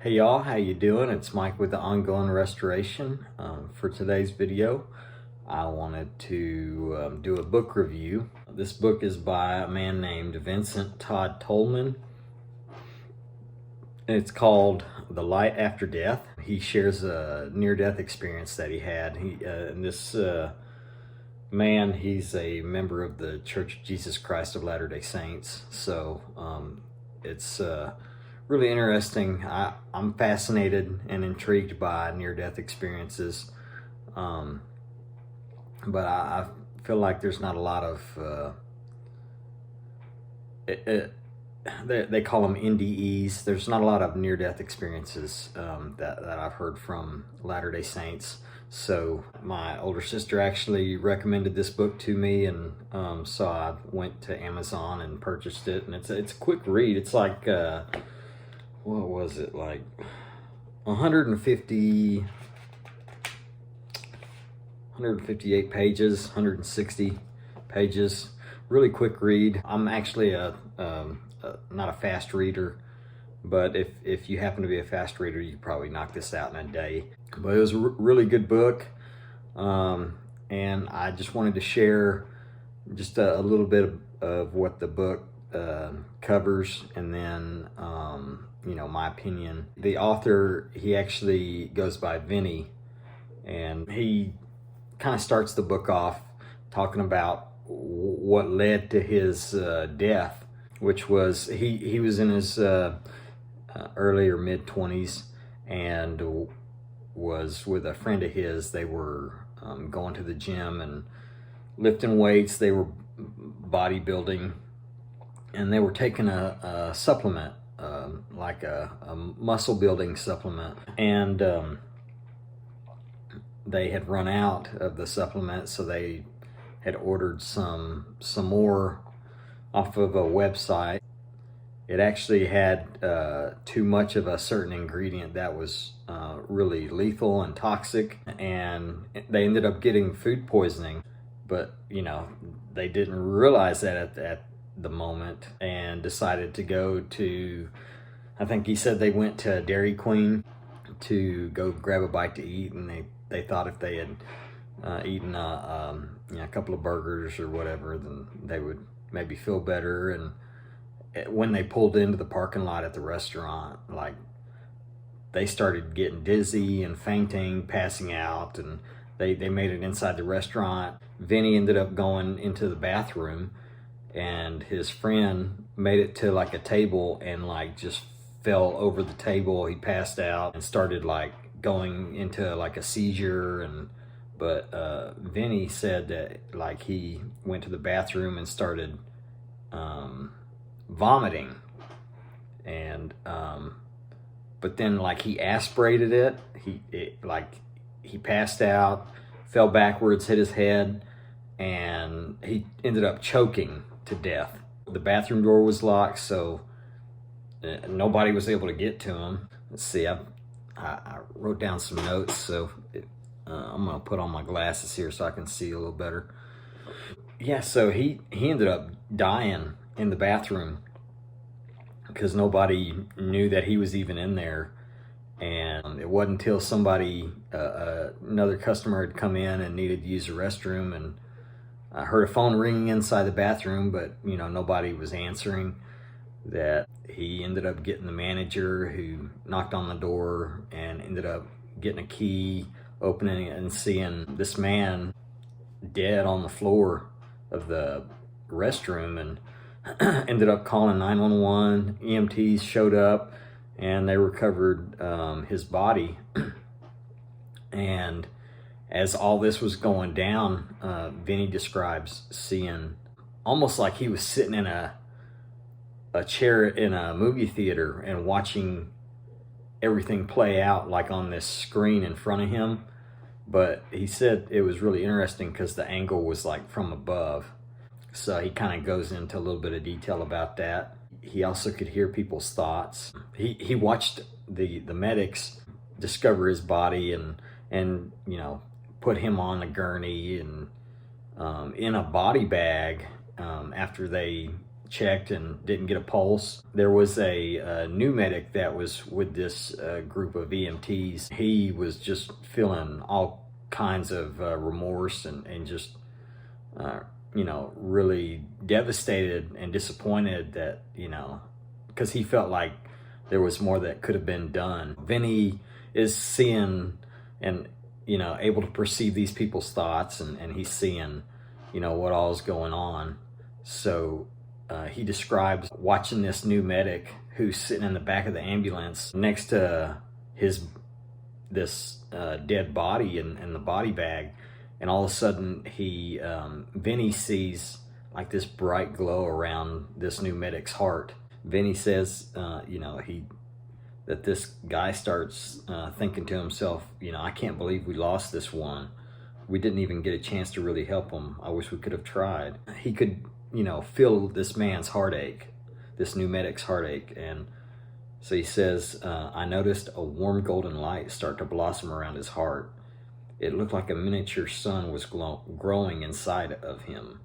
Hey y'all, how you doing? It's Mike with the Ongoing Restoration. For today's video, I wanted to do a book review. This book is by a man named Vincent Todd Tolman. It's called The Light After Death. He shares a near-death experience that he had. This man, he's a member of the Church of Jesus Christ of Latter-day Saints. So it's really interesting. I'm fascinated and intrigued by near-death experiences, but I feel like there's not a lot of they call them NDEs. There's not a lot of near-death experiences that I've heard from Latter-day Saints. So my older sister actually recommended this book to me, and so I went to Amazon and purchased it. And it's a quick read. It's like what was it, like 158 pages, 160 pages. Really quick read. I'm actually not a fast reader, but if you happen to be a fast reader, you could probably knock this out in a day. But it was a really good book, and I just wanted to share just a little bit of what the book covers, and then my opinion. The author, he actually goes by Vinny, and he kind of starts the book off talking about what led to his death, which was he was in his early or mid-20s and was with a friend of his. They were going to the gym and lifting weights. They were bodybuilding, and they were taking a supplement, like a muscle building supplement, and they had run out of the supplement, so they had ordered some more off of a website. It actually had too much of a certain ingredient that was really lethal and toxic, and they ended up getting food poisoning. But they didn't realize that at the moment, and decided to go to, I think he said they went to Dairy Queen to go grab a bite to eat, and they thought if they had eaten a couple of burgers or whatever, then they would maybe feel better. And when they pulled into the parking lot at the restaurant, like, they started getting dizzy and fainting, passing out, and they made it inside the restaurant. Vinny ended up going into the bathroom, and his friend made it to like a table and like just fell over the table. He passed out and started like going into like a seizure. But Vinny said that like he went to the bathroom and started vomiting, and but then like he aspirated it. He passed out, fell backwards, hit his head, and he ended up choking to death. The bathroom door was locked, so nobody was able to get to him. Let's see, I wrote down some notes, so I'm gonna put on my glasses here so I can see a little better. Yeah, so he ended up dying in the bathroom because nobody knew that he was even in there. And it wasn't until somebody, another customer had come in and needed to use the restroom, and I heard a phone ringing inside the bathroom, but nobody was answering, that he ended up getting the manager, who knocked on the door and ended up getting a key, opening it, and seeing this man dead on the floor of the restroom, and ended up calling 911. EMTs showed up, and they recovered his body. And as all this was going down, Vinny describes seeing almost like he was sitting in a chair in a movie theater and watching everything play out like on this screen in front of him. But he said it was really interesting because the angle was like from above. So he kind of goes into a little bit of detail about that. He also could hear people's thoughts. He watched the medics discover his body and put him on a gurney and in a body bag after they checked and didn't get a pulse. There was a new medic that was with this group of EMTs. He was just feeling all kinds of remorse and just, really devastated and disappointed that, because he felt like there was more that could have been done. Vinny is seeing and, able to perceive these people's thoughts, and he's seeing, what all is going on. So he describes watching this new medic who's sitting in the back of the ambulance next to this dead body in the body bag, and all of a sudden Vinny sees like this bright glow around this new medic's heart. Vinny says, that this guy starts thinking to himself, I can't believe we lost this one. We didn't even get a chance to really help him. I wish we could have tried. He could, feel this man's heartache, this new medic's heartache. And so he says, I noticed a warm golden light start to blossom around his heart. It looked like a miniature sun was growing inside of him.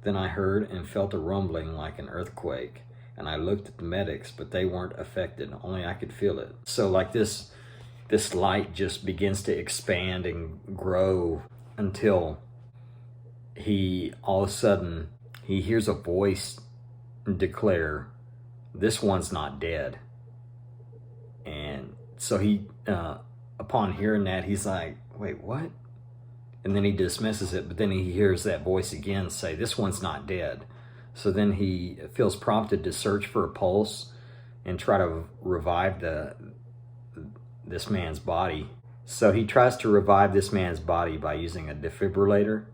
Then I heard and felt a rumbling like an earthquake. And I looked at the medics, but they weren't affected. Only I could feel it. So like this light just begins to expand and grow until all of a sudden, he hears a voice declare, "This one's not dead." And so he, upon hearing that, he's like, "Wait, what?" And then he dismisses it, but then he hears that voice again say, "This one's not dead." So then he feels prompted to search for a pulse and try to revive this man's body. So he tries to revive this man's body by using a defibrillator.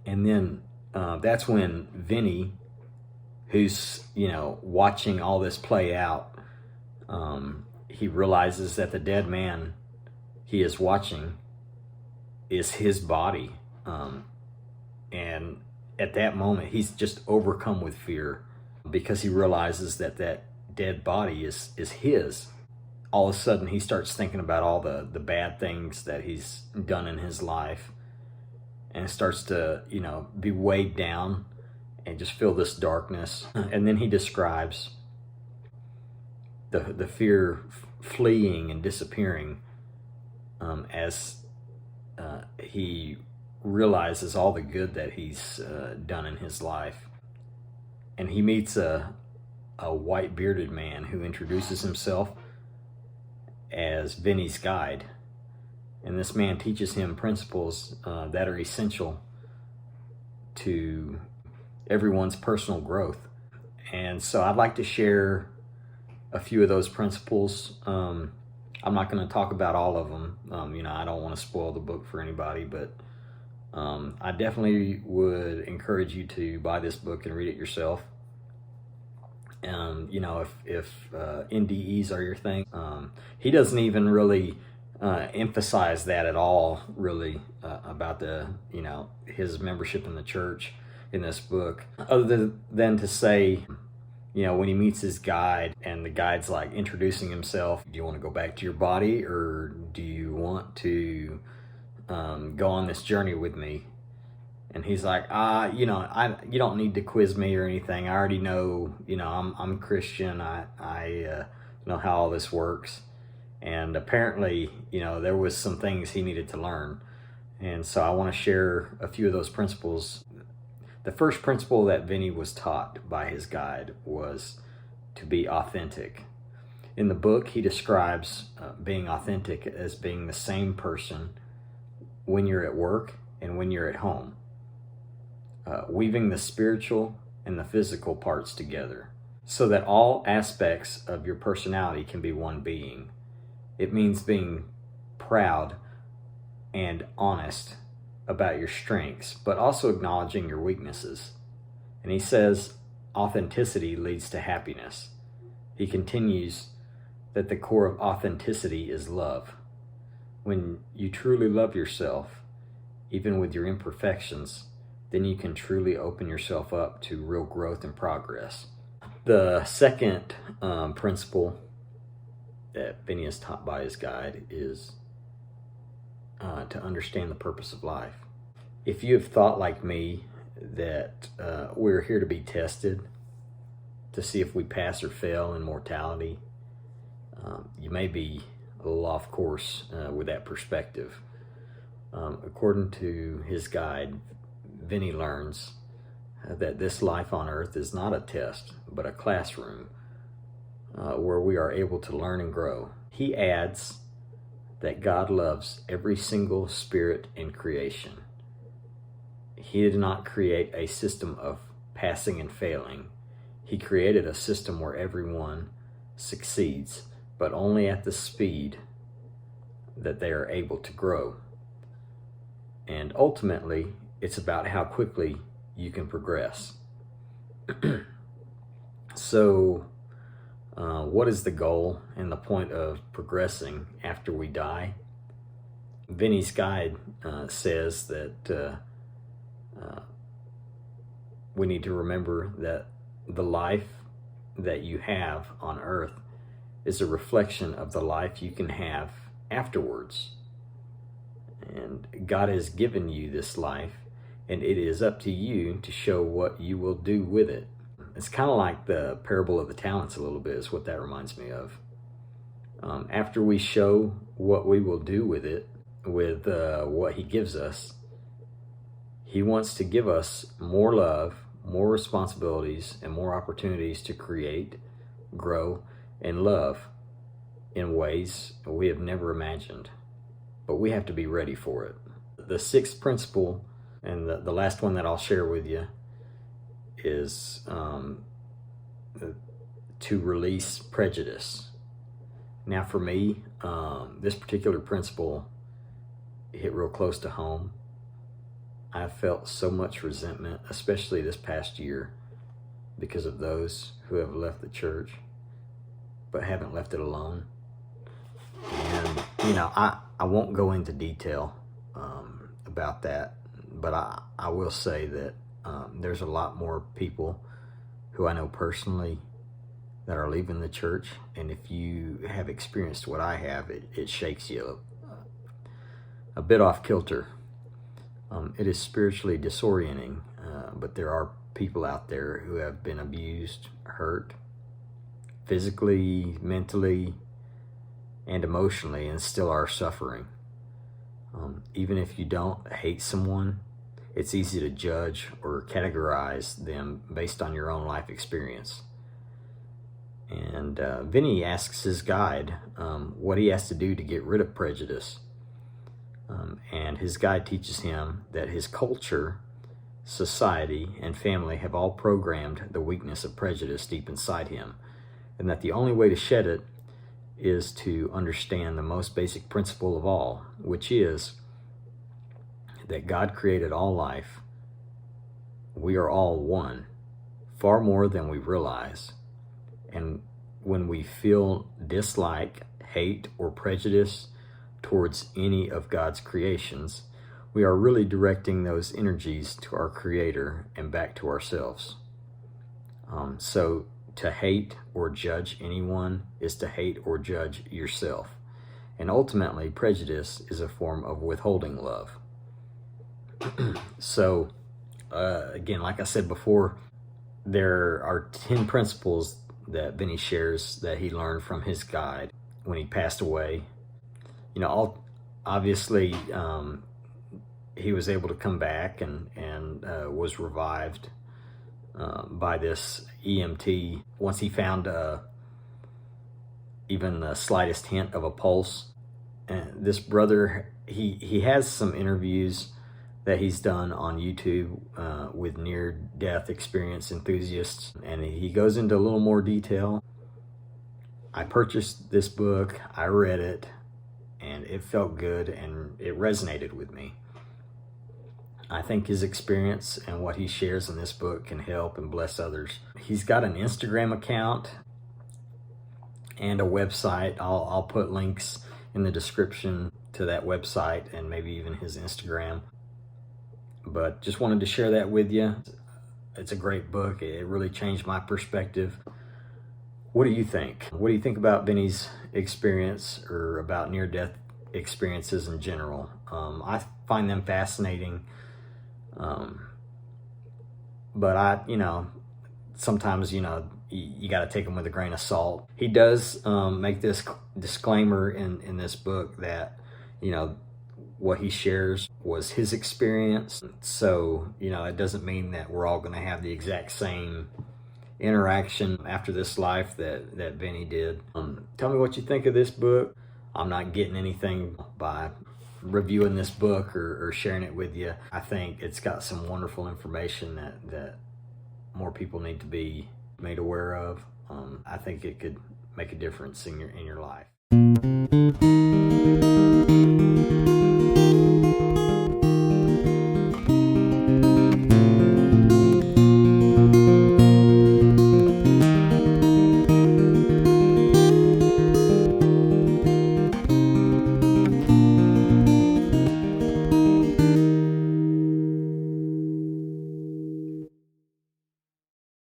And then that's when Vinny, who's, watching all this play out, he realizes that the dead man he is watching is his body. And at that moment, he's just overcome with fear because he realizes that dead body is his. All of a sudden, he starts thinking about all the bad things that he's done in his life, and starts to, be weighed down and just feel this darkness. And then he describes the fear fleeing and disappearing as he realizes all the good that he's done in his life. And he meets a white bearded man who introduces himself as Vinny's guide. And this man teaches him principles that are essential to everyone's personal growth. And so I'd like to share a few of those principles. I'm not going to talk about all of them. I don't want to spoil the book for anybody, but I definitely would encourage you to buy this book and read it yourself. If NDEs are your thing, he doesn't even really emphasize that at all, really, about his membership in the church in this book, other than to say, when he meets his guide and the guide's like introducing himself, do you want to go back to your body, or do you want to go on this journey with me? And he's like, you don't need to quiz me or anything. I already know, I'm Christian. I know how all this works. And apparently, there was some things he needed to learn. And so I want to share a few of those principles. The first principle that Vinny was taught by his guide was to be authentic. In the book, he describes being authentic as being the same person when you're at work and when you're at home. Weaving the spiritual and the physical parts together so that all aspects of your personality can be one being. It means being proud and honest about your strengths, but also acknowledging your weaknesses. And he says authenticity leads to happiness. He continues that the core of authenticity is love. When you truly love yourself, even with your imperfections, then you can truly open yourself up to real growth and progress. The second principle that Vinny is taught by his guide is to understand the purpose of life. If you have thought like me that we're here to be tested to see if we pass or fail in mortality, you may be a little off course with that perspective. According to his guide, Vinny learns that this life on earth is not a test, but a classroom where we are able to learn and grow. He adds that God loves every single spirit in creation. He did not create a system of passing and failing. He created a system where everyone succeeds, but only at the speed that they are able to grow. And ultimately, it's about how quickly you can progress. So, what is the goal and the point of progressing after we die? Vinny's guide says that we need to remember that the life that you have on earth is a reflection of the life you can have afterwards. And God has given you this life, and it is up to you to show what you will do with it. It's kind of like the parable of the talents a little bit, is what that reminds me of. After we show what we will do with it, with what he gives us, he wants to give us more love, more responsibilities, and more opportunities to create, grow, and love in ways we have never imagined. But we have to be ready for it. The sixth principle, and the last one that I'll share with you, is to release prejudice. Now for me, this particular principle hit real close to home. I felt so much resentment, especially this past year, because of those who have left the church but haven't left it alone. And I won't go into detail about that, but I will say that there's a lot more people who I know personally that are leaving the church, and if you have experienced what I have, it shakes you a bit off kilter. It is spiritually disorienting, but there are people out there who have been abused, hurt, physically, mentally, and emotionally, and still are suffering. Even if you don't hate someone, it's easy to judge or categorize them based on your own life experience. And Vinny asks his guide what he has to do to get rid of prejudice. And his guide teaches him that his culture, society, and family have all programmed the weakness of prejudice deep inside him, and that the only way to shed it is to understand the most basic principle of all, which is that God created all life. We are all one, far more than we realize. And when we feel dislike, hate, or prejudice towards any of God's creations, we are really directing those energies to our Creator and back to ourselves. So to hate or judge anyone is to hate or judge yourself. And ultimately, prejudice is a form of withholding love. So, again, like I said before, there are 10 principles that Vinny shares that he learned from his guide when he passed away. Obviously, he was able to come back and was revived by this EMT once he found even the slightest hint of a pulse. And this brother, he has some interviews that he's done on YouTube with near-death experience enthusiasts, and he goes into a little more detail. I purchased this book, I read it, and it felt good and it resonated with me. I think his experience and what he shares in this book can help and bless others. He's got an Instagram account and a website. I'll put links in the description to that website and maybe even his Instagram. But just wanted to share that with you. It's a great book. It really changed my perspective. What do you think? What do you think about Vinny's experience or about near-death experiences in general? I find them fascinating. But sometimes, you you got to take them with a grain of salt. He does make this disclaimer in this book that, what he shares was his experience. So, it doesn't mean that we're all going to have the exact same interaction after this life that Vinny did. Tell me what you think of this book. I'm not getting anything by reviewing this book or sharing it with you. I think it's got some wonderful information that more people need to be made aware of. I think it could make a difference in your life.